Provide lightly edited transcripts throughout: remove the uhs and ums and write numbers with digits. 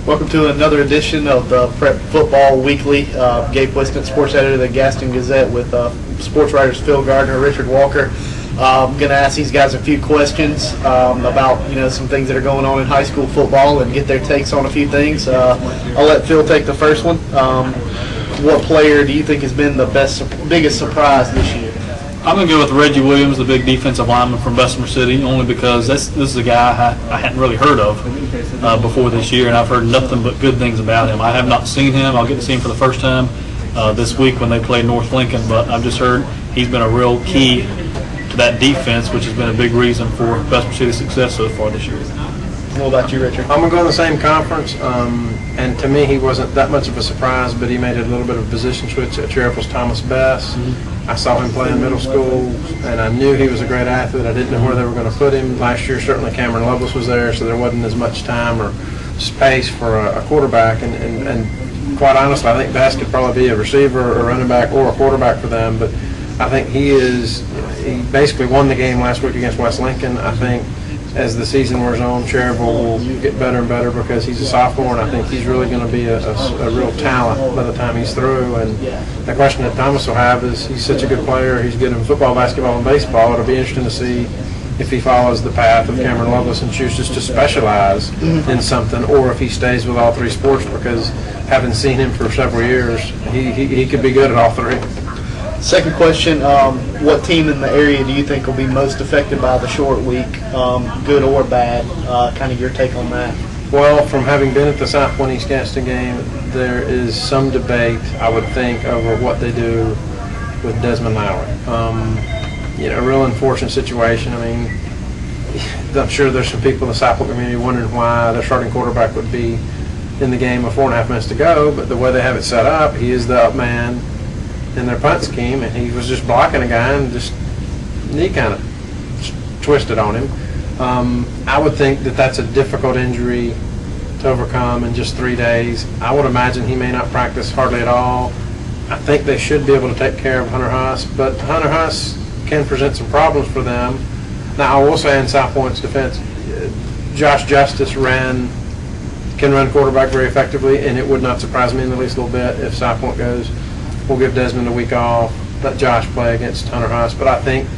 Welcome to another edition of the Prep Football Weekly. Gabe Weston, sports editor of the Gaston Gazette, with sports writers Phil Gardner, Richard Walker. I'm going to ask these guys a few questions about some things that are going on in high school football and get their takes on a few things. I'll let Phil take the first one. What player do you think has been the biggest surprise this year? I'm going to go with Reggie Williams, the big defensive lineman from Bessemer City, only because this is a guy I hadn't really heard of before this year, and I've heard nothing but good things about him. I have not seen him. I'll get to see him for the first time this week when they play North Lincoln, but I've just heard he's been a real key to that defense, which has been a big reason for Bessemer City's success so far this year. What about you, Richard? I'm going to go in the same conference, and to me he wasn't that much of a surprise, but he made a little bit of a position switch at Cheryl's Thomas Bess. I saw him play in middle school, and I knew he was a great athlete. I didn't know where they were going to put him. Last year, certainly Cameron Lovelace was there, so there wasn't as much time or space for a quarterback, and quite honestly, I think Bess could probably be a receiver, a running back, or a quarterback for them, but I think he basically won the game last week against West Lincoln. I think as the season wears on, Cherryville will get better and better because he's a sophomore, and I think he's really going to be a real talent by the time he's through. And the question that Thomas will have is, he's such a good player. He's good in football, basketball, and baseball. It'll be interesting to see if he follows the path of Cameron Lovelace and chooses to specialize in something, or if he stays with all three sports, because having seen him for several years, he could be good at all three. Second question, what team in the area do you think will be most affected by the short week, good or bad? Kind of your take on that. Well, from having been at the South Point East Gaston game, there is some debate, I would think, over what they do with Desmond Lowry. A real unfortunate situation. I mean, I'm sure there's some people in the South Point community wondering why their starting quarterback would be in the game with 4.5 minutes to go, but the way they have it set up, he is the up man in their punt scheme, and he was just blocking a guy and just knee kind of twisted on him. I would think that that's a difficult injury to overcome in just 3 days. I would imagine he may not practice hardly at all. I think they should be able to take care of Hunter Huss, but Hunter Huss can present some problems for them. Now, I will say in South Point's defense, Josh Justice can run quarterback very effectively, and it would not surprise me in the least little bit if South Point goes, we'll give Desmond a week off, let Josh play against Hunter Huss. But I think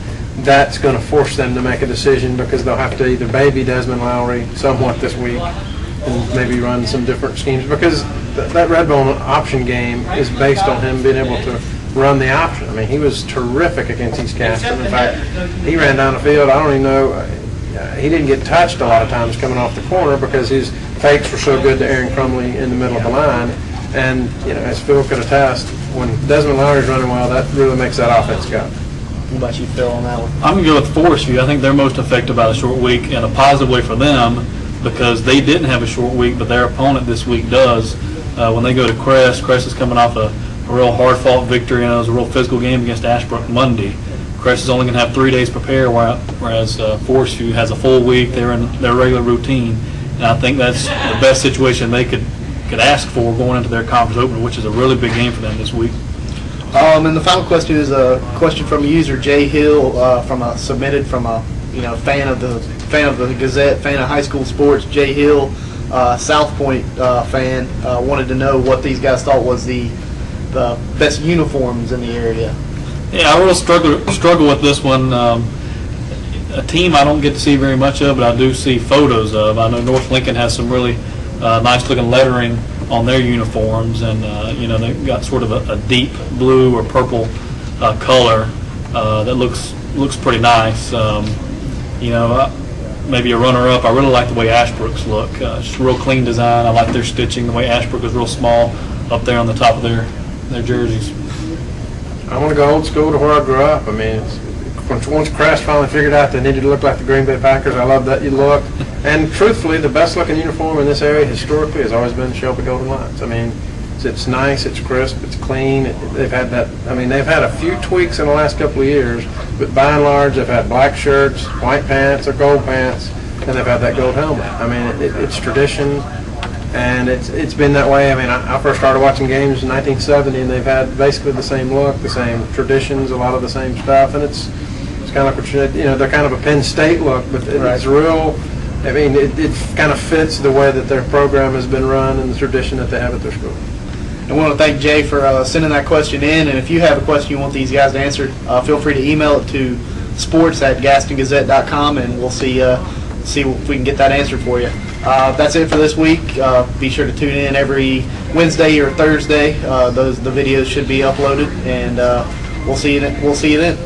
that's going to force them to make a decision, because they'll have to either baby Desmond Lowry somewhat this week and maybe run some different schemes, because that Redbone option game is based on him being able to run the option. I mean, he was terrific against East Gaston. In fact, he ran down the field. I don't even know. He didn't get touched a lot of times coming off the corner because his fakes were so good to Aaron Crumley in the middle of the line. And, as Phil could attest, when Desmond Lowry's running well, that really makes that offense go. What about you, Phil, on that one? I'm going to go with Forest View. I think they're most affected by the short week in a positive way for them, because they didn't have a short week, but their opponent this week does. When they go to Crest is coming off a real hard-fought victory, and it was a real physical game against Ashbrook Monday. Crest is only going to have 3 days to prepare, whereas Forest View has a full week. They're in their regular routine, and I think that's the best situation they could ask for going into their conference opener, which is a really big game for them this week. And the final question is a question from a user, Jay Hill, submitted from a fan of the Gazette, fan of high school sports. Jay Hill, South Point fan, wanted to know what these guys thought was the best uniforms in the area. Yeah, I really struggle with this one. A team I don't get to see very much of, but I do see photos of. I know North Lincoln has some really nice-looking lettering on their uniforms, and they've got sort of a deep blue or purple color that looks pretty nice. Maybe a runner-up. I really like the way Ashbrook's look. It's a real clean design. I like their stitching. The way Ashbrook is real small up there on the top of their jerseys. I want to go old school to where I grew up. I mean, once Crest finally figured out they needed to look like the Green Bay Packers, I love that look. And truthfully, the best looking uniform in this area historically has always been Shelby Golden Lions. I mean, it's nice, it's crisp, it's clean. They've had that. I mean, they've had a few tweaks in the last couple of years, but by and large, they've had black shirts, white pants, or gold pants, and they've had that gold helmet. I mean, it's tradition, and it's been that way. I mean, I first started watching games in 1970, and they've had basically the same look, the same traditions, a lot of the same stuff, and it's kind of like they're kind of a Penn State look, but it's real I mean, it kind of fits the way that their program has been run and the tradition that they have at their school. I want to thank Jay for sending that question in, and if you have a question you want these guys to answer, feel free to email it to sports@gastongazette.com, and we'll see if we can get that answered for you. That's it for this week. Be sure to tune in every Wednesday or Thursday. The videos should be uploaded, and we'll see you then.